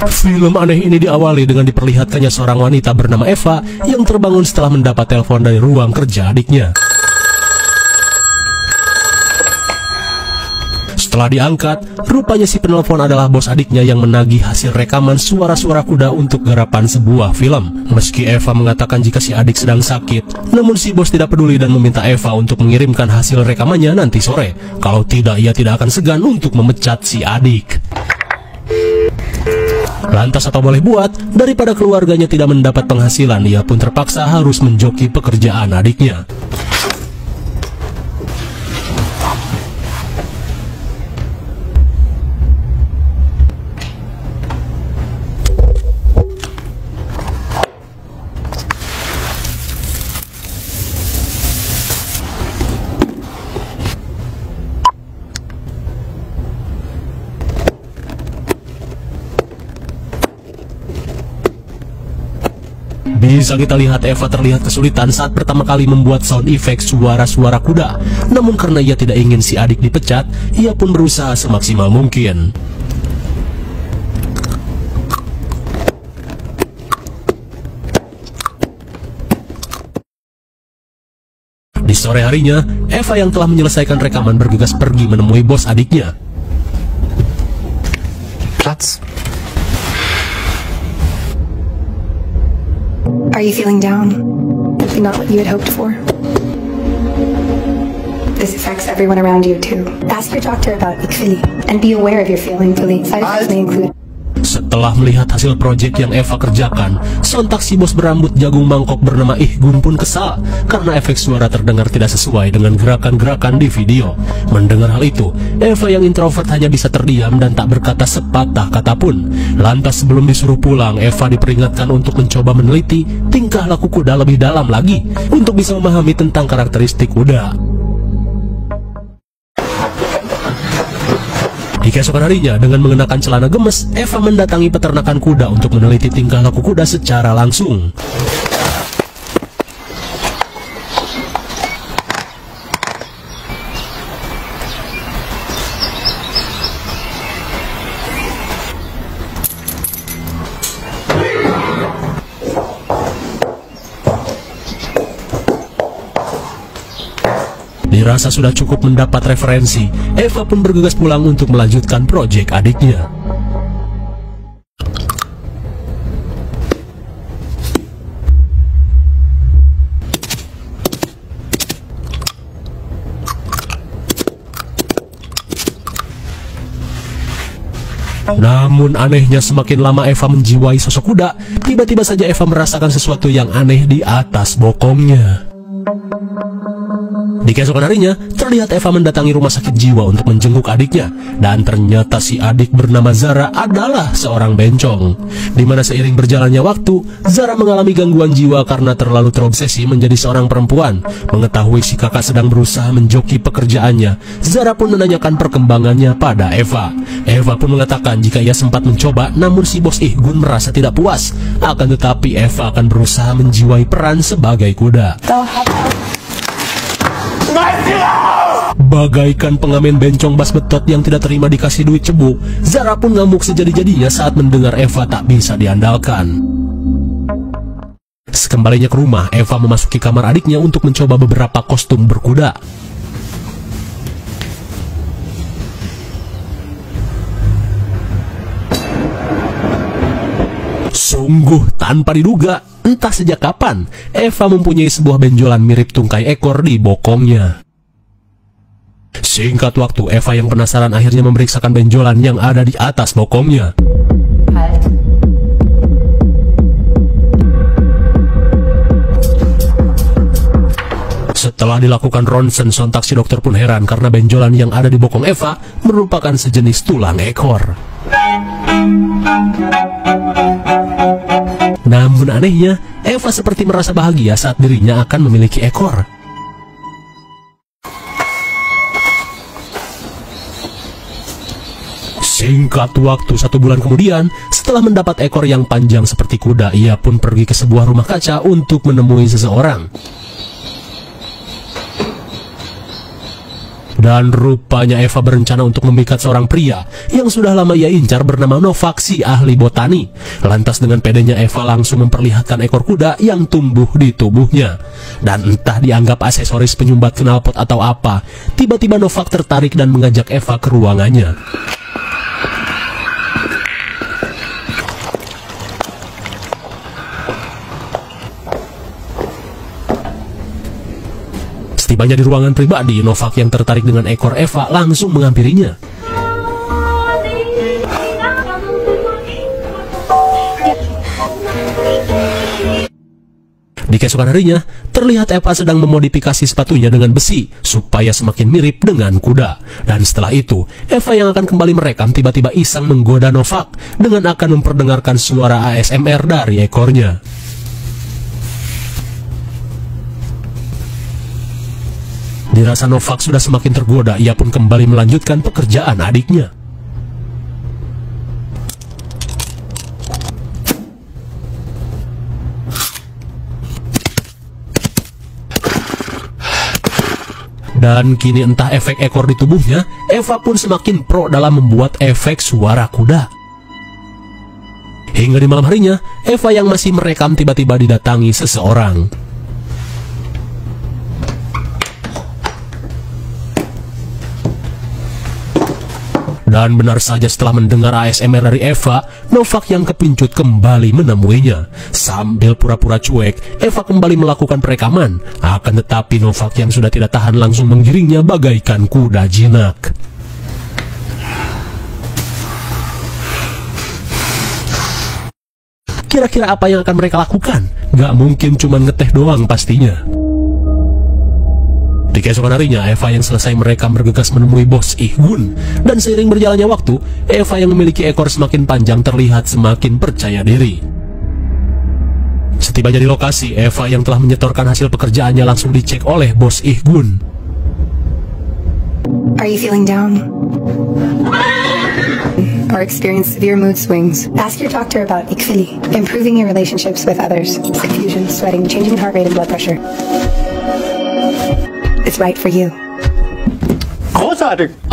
Film aneh ini diawali dengan diperlihatkannya seorang wanita bernama Eva yang terbangun setelah mendapat telepon dari ruang kerja adiknya. Setelah diangkat, rupanya si penelpon adalah bos adiknya yang menagih hasil rekaman suara-suara kuda untuk garapan sebuah film. Meski Eva mengatakan jika si adik sedang sakit, namun si bos tidak peduli dan meminta Eva untuk mengirimkan hasil rekamannya nanti sore. Kalau tidak, ia tidak akan segan untuk memecat si adik. Lantas apa boleh buat, daripada keluarganya tidak mendapat penghasilan, ia pun terpaksa harus menjoki pekerjaan adiknya. Bisa kita lihat Eva terlihat kesulitan saat pertama kali membuat sound effect suara-suara kuda. Namun karena ia tidak ingin si adik dipecat, ia pun berusaha semaksimal mungkin. Di sore harinya, Eva yang telah menyelesaikan rekaman bergegas pergi menemui bos adiknya. Platz. Are you feeling down? Maybe not what you had hoped for. This affects everyone around you too. Ask your doctor about ikfili and be aware of your feelings. Side effects may include. Setelah melihat hasil proyek yang Eva kerjakan, sontak si bos berambut jagung mangkok bernama Ihgun pun kesal karena efek suara terdengar tidak sesuai dengan gerakan-gerakan di video. Mendengar hal itu, Eva yang introvert hanya bisa terdiam dan tak berkata sepatah kata pun. Lantas sebelum disuruh pulang, Eva diperingatkan untuk mencoba meneliti tingkah laku kuda lebih dalam lagi untuk bisa memahami tentang karakteristik kuda. Di keesokan harinya, dengan mengenakan celana gemes, Eva mendatangi peternakan kuda untuk meneliti tingkah laku kuda secara langsung. Dirasa sudah cukup mendapat referensi, Eva pun bergegas pulang untuk melanjutkan proyek adiknya. Namun anehnya, semakin lama Eva menjiwai sosok kuda, tiba-tiba saja Eva merasakan sesuatu yang aneh di atas bokongnya. Di keesokan harinya, terlihat Eva mendatangi rumah sakit jiwa untuk menjenguk adiknya, dan ternyata si adik bernama Zara adalah seorang bencong. Dimana seiring berjalannya waktu, Zara mengalami gangguan jiwa karena terlalu terobsesi menjadi seorang perempuan. Mengetahui si kakak sedang berusaha menjoki pekerjaannya, Zara pun menanyakan perkembangannya pada Eva. Eva pun mengatakan jika ia sempat mencoba, namun si bos Ihgun merasa tidak puas. Akan tetapi Eva akan berusaha menjiwai peran sebagai kuda. Bagaikan pengamen bencong bas betot yang tidak terima dikasih duit cebu, Zara pun ngamuk sejadi-jadinya saat mendengar Eva tak bisa diandalkan. Sekembalinya ke rumah, Eva memasuki kamar adiknya untuk mencoba beberapa kostum berkuda. Sungguh tanpa diduga, entah sejak kapan, Eva mempunyai sebuah benjolan mirip tungkai ekor di bokongnya. Singkat waktu, Eva yang penasaran akhirnya memeriksakan benjolan yang ada di atas bokongnya. Setelah dilakukan ronsen, sontak si dokter pun heran karena benjolan yang ada di bokong Eva merupakan sejenis tulang ekor. Namun anehnya, Eva seperti merasa bahagia saat dirinya akan memiliki ekor. Singkat waktu 1 bulan kemudian, setelah mendapat ekor yang panjang seperti kuda, ia pun pergi ke sebuah rumah kaca untuk menemui seseorang. Dan rupanya Eva berencana untuk memikat seorang pria yang sudah lama ia incar bernama Novak, si ahli botani. Lantas dengan pedenya Eva langsung memperlihatkan ekor kuda yang tumbuh di tubuhnya. Dan entah dianggap aksesoris penyumbat knalpot atau apa, tiba-tiba Novak tertarik dan mengajak Eva ke ruangannya. Setibanya di ruangan pribadi, Novak yang tertarik dengan ekor Eva langsung menghampirinya. Di keesokan harinya, terlihat Eva sedang memodifikasi sepatunya dengan besi supaya semakin mirip dengan kuda. Dan setelah itu, Eva yang akan kembali merekam tiba-tiba iseng menggoda Novak dengan akan memperdengarkan suara ASMR dari ekornya. Dirasa Novak sudah semakin tergoda, ia pun kembali melanjutkan pekerjaan adiknya. Dan kini entah efek ekor di tubuhnya, Eva pun semakin pro dalam membuat efek suara kuda. Hingga di malam harinya, Eva yang masih merekam tiba-tiba didatangi seseorang. Dan benar saja setelah mendengar ASMR dari Eva, Novak yang kepincut kembali menemuinya. Sambil pura-pura cuek, Eva kembali melakukan perekaman. Akan tetapi Novak yang sudah tidak tahan langsung menggiringnya bagaikan kuda jinak. Kira-kira apa yang akan mereka lakukan? Gak mungkin cuma ngeteh doang pastinya. Di keesokan harinya, Eva yang selesai merekam bergegas menemui bos Ihgun. Dan seiring berjalannya waktu, Eva yang memiliki ekor semakin panjang terlihat semakin percaya diri. Setibanya di lokasi, Eva yang telah menyetorkan hasil pekerjaannya langsung dicek oleh bos Ihgun. Are you feeling down? Or experience severe mood swings? Ask your doctor about ICFILI, improving your relationships with others, sick fusion, sweating, changing heart rate and blood pressure. It's right for you.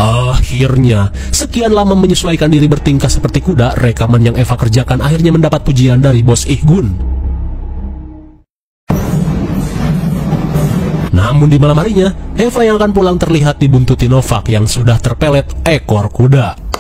Akhirnya, sekian lama menyesuaikan diri bertingkah seperti kuda, rekaman yang Eva kerjakan akhirnya mendapat pujian dari bos Ihgun. Namun di malam harinya, Eva yang akan pulang terlihat dibuntuti Novak yang sudah terpelet ekor kuda.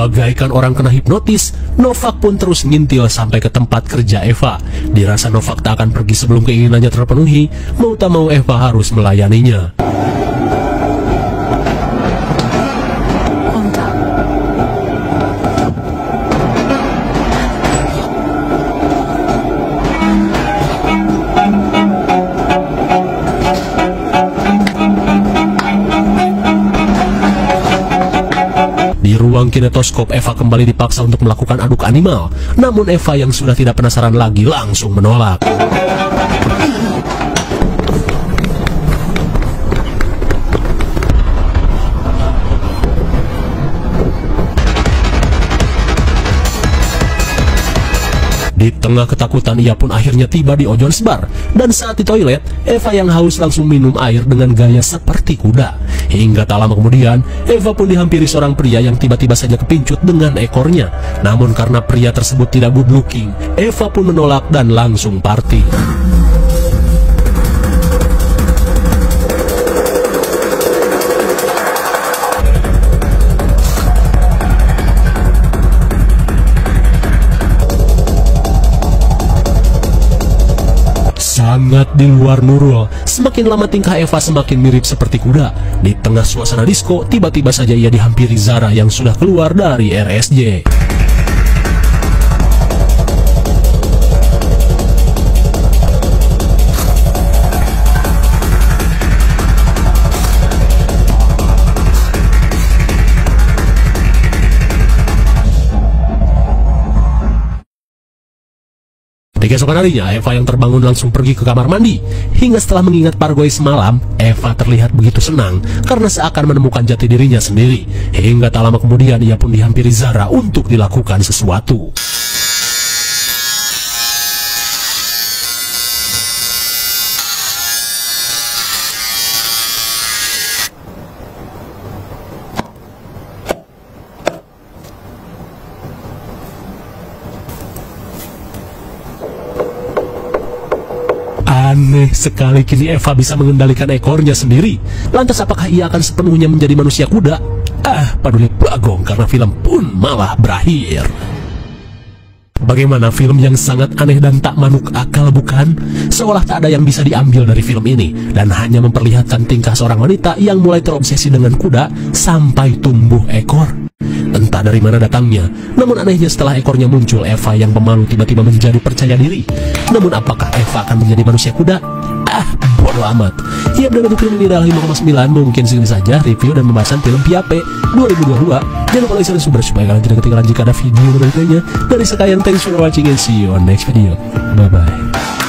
Bagaikan orang kena hipnotis, Novak pun terus ngintil sampai ke tempat kerja Eva. Dirasa Novak tak akan pergi sebelum keinginannya terpenuhi, mau tak mau Eva harus melayaninya. Di ruang kinetoskop, Eva kembali dipaksa untuk melakukan aduk animal. Namun Eva yang sudah tidak penasaran lagi langsung menolak. Di tengah ketakutan, ia pun akhirnya tiba di Ojons Bar. Dan saat di toilet, Eva yang haus langsung minum air dengan gaya seperti kuda. Hingga tak lama kemudian, Eva pun dihampiri seorang pria yang tiba-tiba saja kepincut dengan ekornya. Namun karena pria tersebut tidak good looking, Eva pun menolak dan langsung party. Sangat di luar Nurul, semakin lama tingkah Eva semakin mirip seperti kuda. Di tengah suasana disko, tiba-tiba saja ia dihampiri Zara yang sudah keluar dari RSJ. Di keesokan harinya, Eva yang terbangun langsung pergi ke kamar mandi. Hingga setelah mengingat Pargoy semalam, Eva terlihat begitu senang karena seakan menemukan jati dirinya sendiri. Hingga tak lama kemudian ia pun dihampiri Zara untuk dilakukan sesuatu. Aneh sekali, kini Eva bisa mengendalikan ekornya sendiri. Lantas apakah ia akan sepenuhnya menjadi manusia kuda? Paduli bagong, karena film pun malah berakhir. Bagaimana film yang sangat aneh dan tak manuk akal, bukan? Seolah tak ada yang bisa diambil dari film ini, dan hanya memperlihatkan tingkah seorang wanita yang mulai terobsesi dengan kuda sampai tumbuh ekor. Entah dari mana datangnya, namun anehnya setelah ekornya muncul, Eva yang pemalu tiba-tiba menjadi percaya diri. Namun apakah Eva akan menjadi manusia kuda? Bodoh amat. Ya, dan untuk film ini adalah 5,9. Mungkin segini saja review dan pembahasan film Piape 2022. Jangan lupa like dan subscribe supaya kalian tidak ketinggalan jika ada video berikutnya. Dari sekian, thanks for watching and see you on next video. Bye-bye.